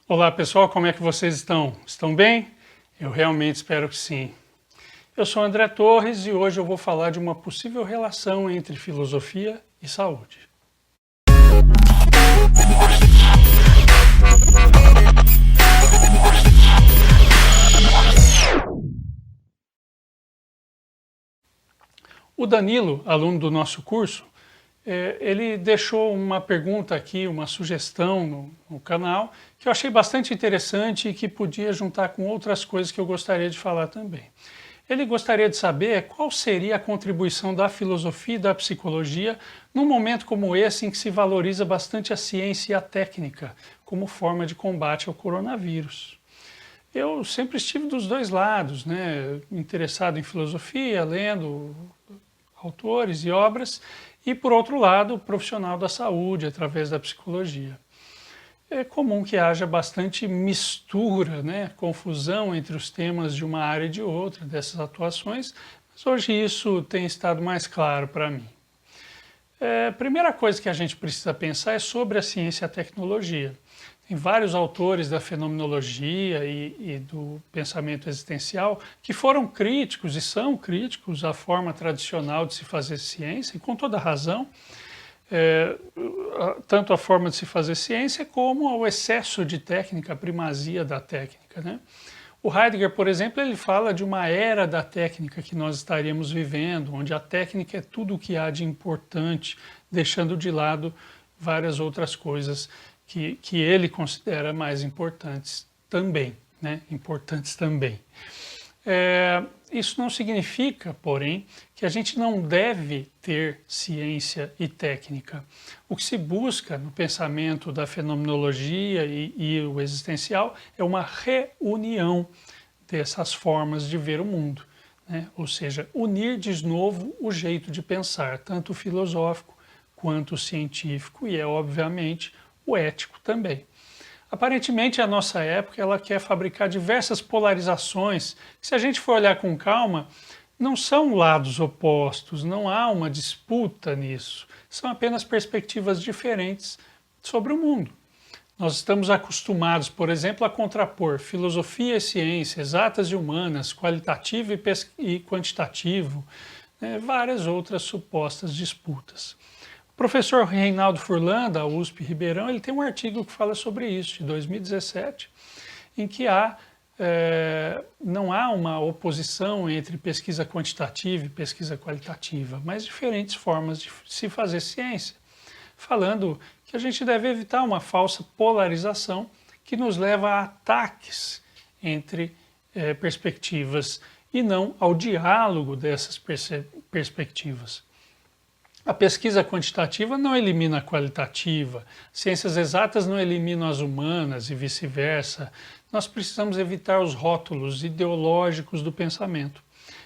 Olá pessoal, como é que vocês estão? Estão bem? Eu realmente espero que sim. Eu sou André Torres e hoje eu vou falar de uma possível relação entre filosofia e saúde. O Danilo, aluno do nosso curso, ele deixou uma pergunta aqui, uma sugestão no canal, que eu achei bastante interessante e que podia juntar com outras coisas que eu gostaria de falar também. Ele gostaria de saber qual seria a contribuição da filosofia e da psicologia num momento como esse em que se valoriza bastante a ciência e a técnica como forma de combate ao coronavírus. Eu sempre estive dos dois lados, né? Interessado em filosofia, lendo autores e obras, e por outro lado, profissional da saúde através da psicologia. É comum que haja bastante mistura, né, confusão entre os temas de uma área e de outra dessas atuações, mas hoje isso tem estado mais claro para mim. A primeira coisa que a gente precisa pensar é sobre a ciência e a tecnologia. Tem vários autores da fenomenologia e do pensamento existencial que foram críticos e são críticos à forma tradicional de se fazer ciência, e com toda razão, tanto a forma de se fazer ciência como ao excesso de técnica, a primazia da técnica, né? O Heidegger, por exemplo, ele fala de uma era da técnica que nós estaríamos vivendo, onde a técnica é tudo o que há de importante, deixando de lado várias outras coisas que ele considera mais importantes também, né? Importantes também. Isso não significa, porém, que a gente não deve ter ciência e técnica. O que se busca no pensamento da fenomenologia e o existencial é uma reunião dessas formas de ver o mundo, né? Ou seja, unir de novo o jeito de pensar, tanto o filosófico quanto o científico e obviamente, o ético também. Aparentemente, a nossa época ela quer fabricar diversas polarizações que, se a gente for olhar com calma, não são lados opostos, não há uma disputa nisso. São apenas perspectivas diferentes sobre o mundo. Nós estamos acostumados, por exemplo, a contrapor filosofia e ciência, exatas e humanas, qualitativo e quantitativo, né, várias outras supostas disputas. O professor Reinaldo Furlan, da USP Ribeirão, ele tem um artigo que fala sobre isso, de 2017, em que não há uma oposição entre pesquisa quantitativa e pesquisa qualitativa, mas diferentes formas de se fazer ciência, falando que a gente deve evitar uma falsa polarização que nos leva a ataques entre perspectivas e não ao diálogo dessas perspectivas. A pesquisa quantitativa não elimina a qualitativa, ciências exatas não eliminam as humanas e vice-versa. Nós precisamos evitar os rótulos ideológicos do pensamento.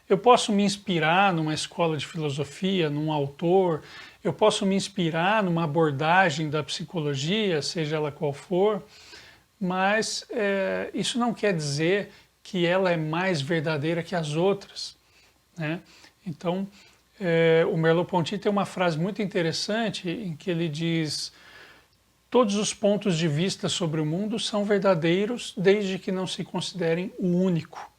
Eu posso me inspirar numa escola de filosofia, num autor, eu posso me inspirar numa abordagem da psicologia, seja ela qual for, mas isso não quer dizer que ela é mais verdadeira que as outras, né? Então, o Merleau-Ponty tem uma frase muito interessante em que ele diz: todos os pontos de vista sobre o mundo são verdadeiros desde que não se considerem o único.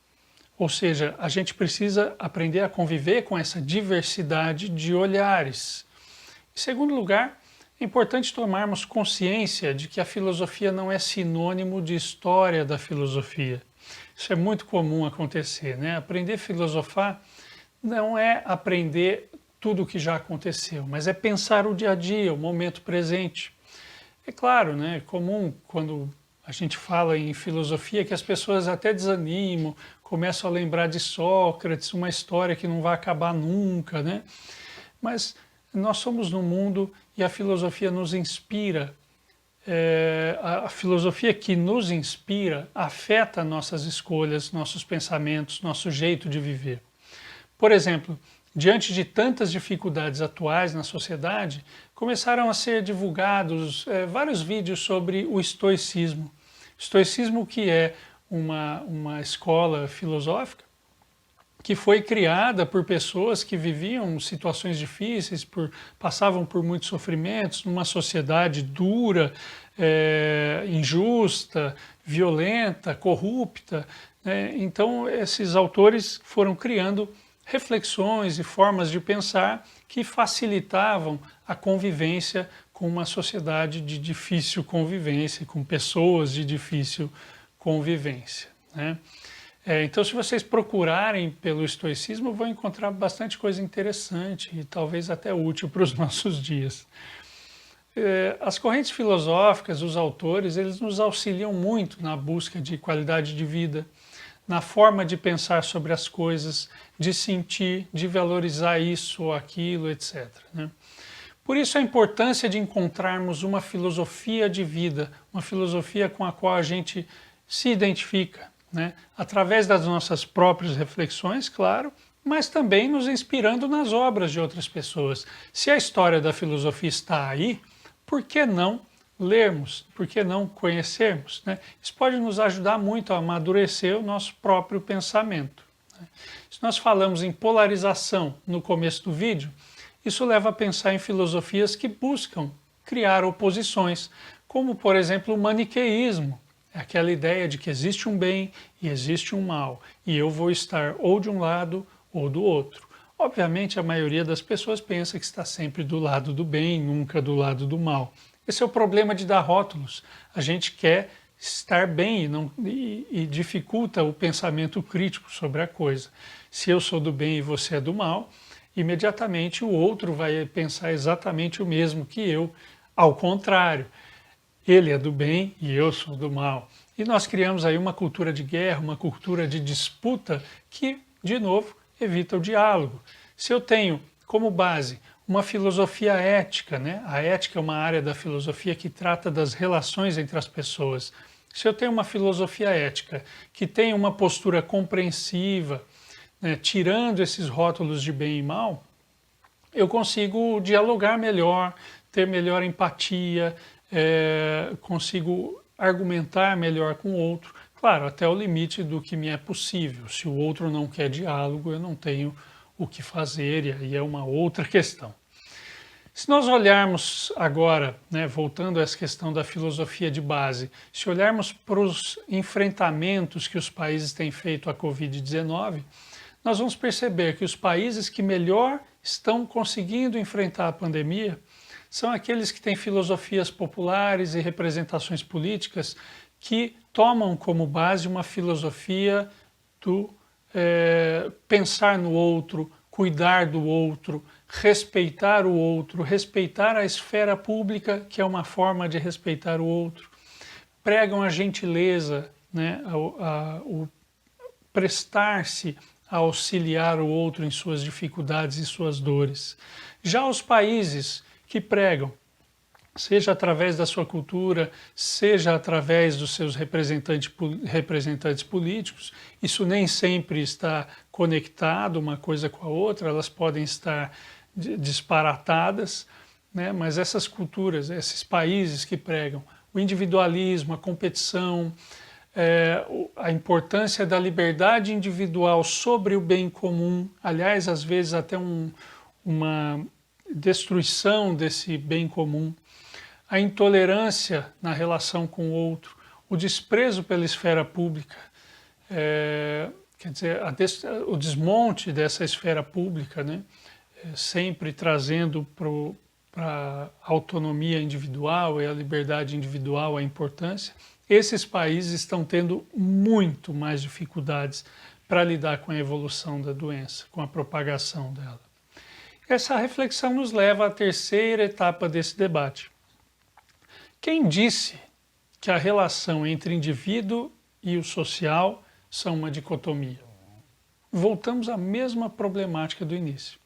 Ou seja, a gente precisa aprender a conviver com essa diversidade de olhares. Em segundo lugar, é importante tomarmos consciência de que a filosofia não é sinônimo de história da filosofia. Isso é muito comum acontecer, né? Aprender a filosofar não é aprender tudo o que já aconteceu, mas é pensar o dia a dia, o momento presente. É claro, né, é comum quando a gente fala em filosofia que as pessoas até desanimam, começam a lembrar de Sócrates, uma história que não vai acabar nunca, né? Mas nós somos no mundo e a filosofia nos inspira. A filosofia que nos inspira afeta nossas escolhas, nossos pensamentos, nosso jeito de viver. Por exemplo, diante de tantas dificuldades atuais na sociedade, começaram a ser divulgados vários vídeos sobre o estoicismo. Estoicismo que é uma escola filosófica que foi criada por pessoas que viviam situações difíceis, passavam por muitos sofrimentos, numa sociedade dura, injusta, violenta, corrupta, né? Então, esses autores foram criando reflexões e formas de pensar que facilitavam a convivência com uma sociedade de difícil convivência, com pessoas de difícil convivência, né? Então, se vocês procurarem pelo estoicismo, vão encontrar bastante coisa interessante e talvez até útil para os nossos dias. As correntes filosóficas, os autores, eles nos auxiliam muito na busca de qualidade de vida, na forma de pensar sobre as coisas, de sentir, de valorizar isso ou aquilo, etc., né? Por isso a importância de encontrarmos uma filosofia de vida, uma filosofia com a qual a gente se identifica, né? Através das nossas próprias reflexões, claro, mas também nos inspirando nas obras de outras pessoas. Se a história da filosofia está aí, por que não lermos, por que não conhecermos, né? Isso pode nos ajudar muito a amadurecer o nosso próprio pensamento, né? Se nós falamos em polarização no começo do vídeo, isso leva a pensar em filosofias que buscam criar oposições, como, por exemplo, o maniqueísmo. É aquela ideia de que existe um bem e existe um mal, e eu vou estar ou de um lado ou do outro. Obviamente, a maioria das pessoas pensa que está sempre do lado do bem, nunca do lado do mal. Esse é o problema de dar rótulos. A gente quer estar bem e dificulta o pensamento crítico sobre a coisa. Se eu sou do bem e você é do mal, imediatamente o outro vai pensar exatamente o mesmo que eu, ao contrário. Ele é do bem e eu sou do mal. E nós criamos aí uma cultura de guerra, uma cultura de disputa que, de novo, evita o diálogo. Se eu tenho como base uma filosofia ética, né? A ética é uma área da filosofia que trata das relações entre as pessoas. Se eu tenho uma filosofia ética que tem uma postura compreensiva, né, tirando esses rótulos de bem e mal, eu consigo dialogar melhor, ter melhor empatia, consigo argumentar melhor com o outro, claro, até o limite do que me é possível. Se o outro não quer diálogo, eu não tenho o que fazer, e aí é uma outra questão. Se nós olharmos agora, né, voltando a essa questão da filosofia de base, se olharmos para os enfrentamentos que os países têm feito à Covid-19, nós vamos perceber que os países que melhor estão conseguindo enfrentar a pandemia são aqueles que têm filosofias populares e representações políticas que tomam como base uma filosofia do pensar no outro, cuidar do outro, respeitar o outro, respeitar a esfera pública, que é uma forma de respeitar o outro. Pregam a gentileza, né, o prestar-se a auxiliar o outro em suas dificuldades e suas dores. Já os países que pregam, seja através da sua cultura, seja através dos seus representantes políticos, isso nem sempre está conectado uma coisa com a outra, elas podem estar disparatadas, né? Mas essas culturas, esses países que pregam o individualismo, a competição, a importância da liberdade individual sobre o bem comum, aliás, às vezes até uma destruição desse bem comum, a intolerância na relação com o outro, o desprezo pela esfera pública, quer dizer, o desmonte dessa esfera pública, né? Sempre trazendo para a autonomia individual e a liberdade individual a importância. Esses países estão tendo muito mais dificuldades para lidar com a evolução da doença, com a propagação dela. Essa reflexão nos leva à terceira etapa desse debate. Quem disse que a relação entre indivíduo e o social são uma dicotomia? Voltamos à mesma problemática do início.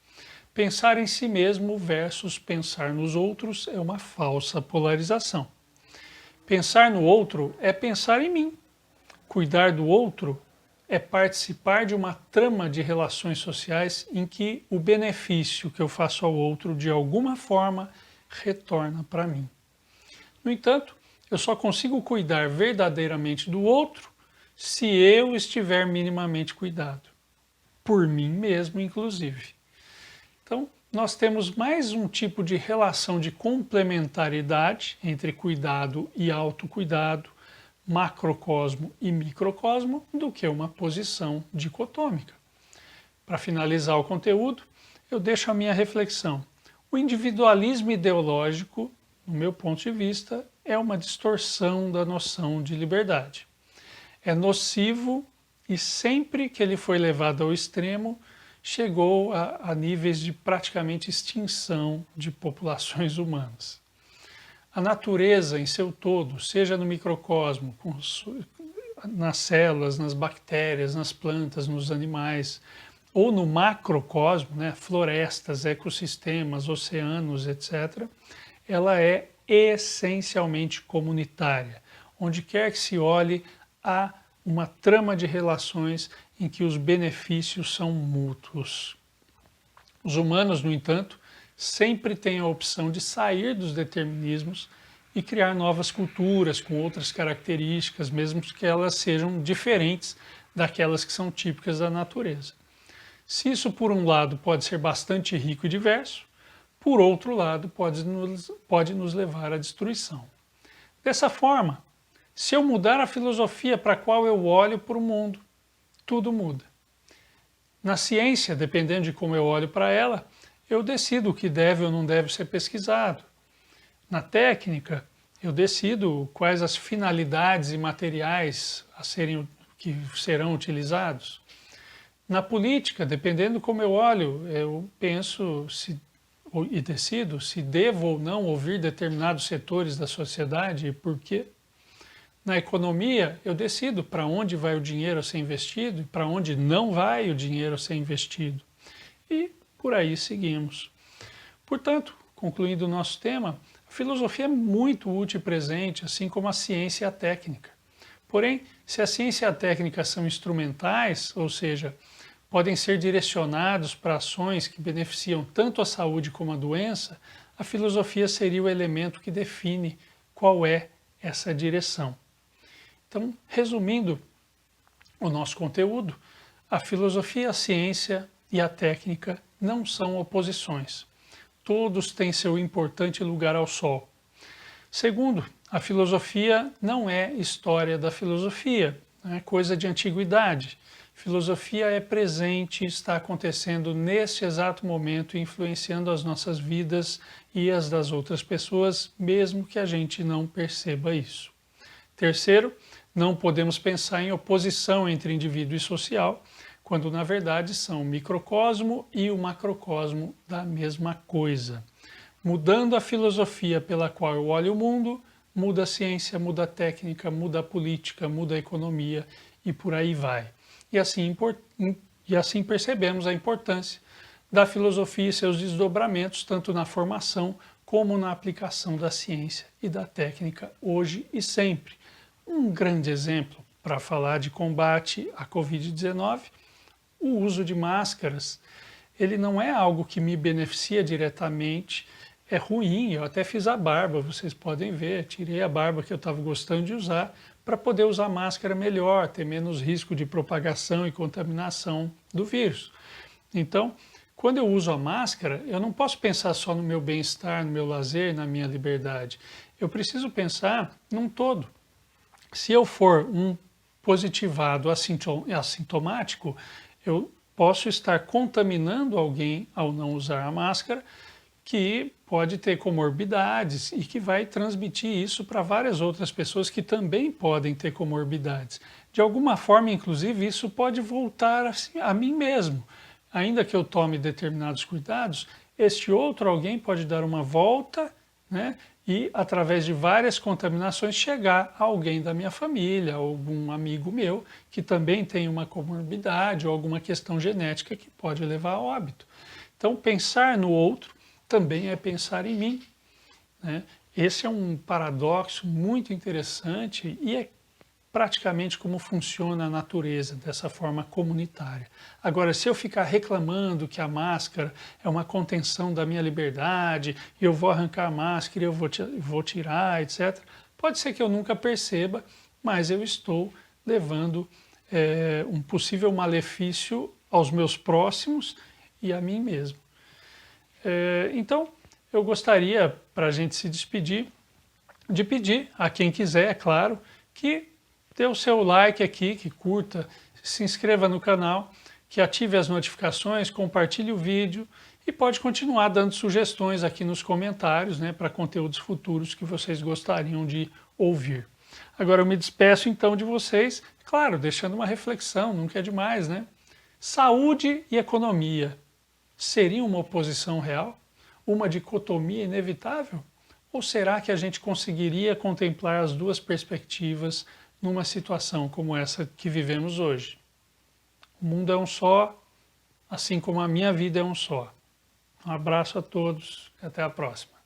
Pensar em si mesmo versus pensar nos outros é uma falsa polarização. Pensar no outro é pensar em mim. Cuidar do outro é participar de uma trama de relações sociais em que o benefício que eu faço ao outro, de alguma forma, retorna para mim. No entanto, eu só consigo cuidar verdadeiramente do outro se eu estiver minimamente cuidado. por mim mesmo, inclusive. Então, nós temos mais um tipo de relação de complementaridade entre cuidado e autocuidado, macrocosmo e microcosmo, do que uma posição dicotômica. Para finalizar o conteúdo, eu deixo a minha reflexão. O individualismo ideológico, no meu ponto de vista, é uma distorção da noção de liberdade. É nocivo e sempre que ele foi levado ao extremo, chegou a níveis de praticamente extinção de populações humanas. A natureza em seu todo, seja no microcosmo, nas células, nas bactérias, nas plantas, nos animais, ou no macrocosmo, né, florestas, ecossistemas, oceanos, etc., ela é essencialmente comunitária. Onde quer que se olhe, há uma trama de relações em que os benefícios são mútuos. Os humanos, no entanto, sempre têm a opção de sair dos determinismos e criar novas culturas com outras características, mesmo que elas sejam diferentes daquelas que são típicas da natureza. Se isso, por um lado, pode ser bastante rico e diverso, por outro lado, pode nos levar à destruição. Dessa forma, se eu mudar a filosofia para a qual eu olho para o mundo, tudo muda. Na ciência, dependendo de como eu olho para ela, eu decido o que deve ou não deve ser pesquisado. Na técnica, eu decido quais as finalidades e materiais que serão utilizados. Na política, dependendo de como eu olho, eu penso e decido se devo ou não ouvir determinados setores da sociedade e por quê. Na economia, eu decido para onde vai o dinheiro a ser investido e para onde não vai o dinheiro a ser investido. E por aí seguimos. Portanto, concluindo o nosso tema, a filosofia é muito útil e presente, assim como a ciência e a técnica. Porém, se a ciência e a técnica são instrumentais, ou seja, podem ser direcionados para ações que beneficiam tanto a saúde como a doença, a filosofia seria o elemento que define qual é essa direção. Então, resumindo o nosso conteúdo, a filosofia, a ciência e a técnica não são oposições. Todos têm seu importante lugar ao sol. Segundo, a filosofia não é história da filosofia, não é coisa de antiguidade. Filosofia é presente e está acontecendo neste exato momento, influenciando as nossas vidas e as das outras pessoas, mesmo que a gente não perceba isso. Terceiro, não podemos pensar em oposição entre indivíduo e social, quando na verdade são o microcosmo e o macrocosmo da mesma coisa. Mudando a filosofia pela qual eu olho o mundo, muda a ciência, muda a técnica, muda a política, muda a economia e por aí vai. E assim percebemos a importância da filosofia e seus desdobramentos, tanto na formação como na aplicação da ciência e da técnica hoje e sempre. Um grande exemplo para falar de combate à Covid-19, o uso de máscaras. Ele não é algo que me beneficia diretamente, é ruim, eu até fiz a barba, vocês podem ver, tirei a barba que eu estava gostando de usar para poder usar máscara melhor, ter menos risco de propagação e contaminação do vírus. Então, quando eu uso a máscara, eu não posso pensar só no meu bem-estar, no meu lazer, na minha liberdade. Eu preciso pensar num todo. Se eu for um positivado assintomático, eu posso estar contaminando alguém ao não usar a máscara, que pode ter comorbidades e que vai transmitir isso para várias outras pessoas que também podem ter comorbidades. De alguma forma, inclusive, isso pode voltar a mim mesmo. Ainda que eu tome determinados cuidados, este outro alguém pode dar uma volta, né? E, através de várias contaminações, chegar a alguém da minha família, ou algum amigo meu, que também tem uma comorbidade ou alguma questão genética que pode levar a óbito. Então, pensar no outro também é pensar em mim, né? Esse é um paradoxo muito interessante e é praticamente como funciona a natureza, dessa forma comunitária. Agora, se eu ficar reclamando que a máscara é uma contenção da minha liberdade, e eu vou arrancar a máscara e eu vou tirar, etc., pode ser que eu nunca perceba, mas eu estou levando um possível malefício aos meus próximos e a mim mesmo. Então, eu gostaria, para a gente se despedir, de pedir a quem quiser, é claro, que dê o seu like aqui, que curta, se inscreva no canal, que ative as notificações, compartilhe o vídeo e pode continuar dando sugestões aqui nos comentários, né, para conteúdos futuros que vocês gostariam de ouvir. Agora eu me despeço então de vocês, claro, deixando uma reflexão, nunca é demais, né? Saúde e economia seriam uma oposição real? Uma dicotomia inevitável? Ou será que a gente conseguiria contemplar as duas perspectivas numa situação como essa que vivemos hoje? O mundo é um só, assim como a minha vida é um só. Um abraço a todos e até a próxima.